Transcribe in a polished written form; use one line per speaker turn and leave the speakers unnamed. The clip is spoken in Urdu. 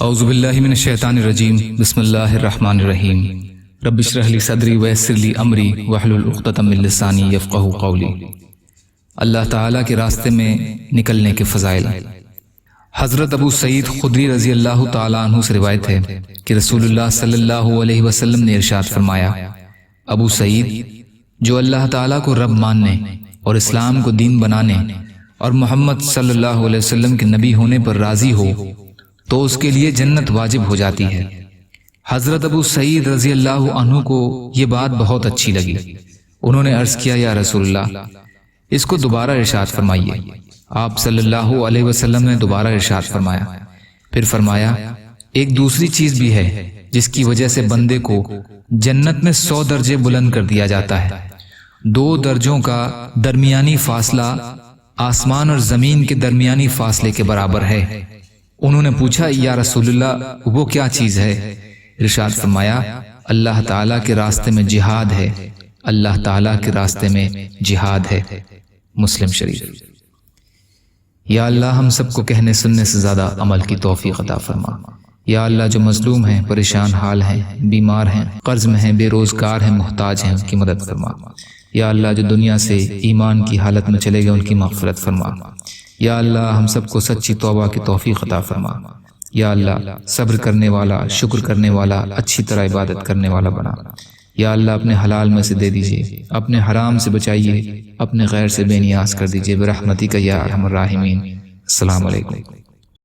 اعوذ باللہ من الشیطان الرجیم بسم اللہ الرحمن الرحیم رب اشرح لی صدری ویسر لی امری واحلل عقدۃ من لسانی یفقہوا قولی۔ اللہ تعالیٰ کے راستے میں نکلنے کے فضائل۔ حضرت ابو سعید خدری رضی اللہ تعالیٰ عنہ سے روایت ہے کہ رسول اللہ صلی اللہ علیہ وسلم نے ارشاد فرمایا، ابو سعید جو اللہ تعالیٰ کو رب ماننے اور اسلام کو دین بنانے اور محمد صلی اللہ علیہ وسلم کے نبی ہونے پر راضی ہو تو اس کے لیے جنت واجب ہو جاتی ہے۔ حضرت ابو سعید رضی اللہ عنہ کو یہ بات بہت اچھی لگی۔ انہوں نے عرض کیا، یا رسول اللہ، اس کو دوبارہ ارشاد فرمائیے۔ آپ صلی اللہ علیہ وسلم نے دوبارہ ارشاد فرمایا، پھر فرمایا، ایک دوسری چیز بھی ہے جس کی وجہ سے بندے کو جنت میں 100 درجے بلند کر دیا جاتا ہے۔ 2 درجوں کا درمیانی فاصلہ آسمان اور زمین کے درمیانی فاصلے کے برابر ہے۔ انہوں نے پوچھا، یا رسول اللہ، وہ کیا چیز ہے؟ ارشاد فرمایا، اللہ تعالیٰ کے راستے میں جہاد ہے، اللہ تعالیٰ کے راستے میں جہاد ہے۔ مسلم شریف۔ یا اللہ، ہم سب کو کہنے سننے سے زیادہ عمل کی توفیق عطا فرما۔ یا اللہ، جو مظلوم ہیں، پریشان حال ہیں، بیمار ہیں، قرض میں ہیں، بے روزگار ہیں، محتاج ہیں، ان کی مدد فرما۔ یا اللہ، جو دنیا سے ایمان کی حالت میں چلے گئے، ان کی مغفرت فرما۔ یا اللہ، ہم سب کو سچی توبہ کی توفیق عطا فرما۔ یا اللہ، صبر کرنے والا، شکر کرنے والا، اچھی طرح عبادت کرنے والا بنا۔ یا اللہ، اپنے حلال میں سے دے دیجئے، اپنے حرام سے بچائیے، اپنے غیر سے بے نیاز کر دیجئے برحمتک یا ارحم الراحمین۔ السلام علیکم۔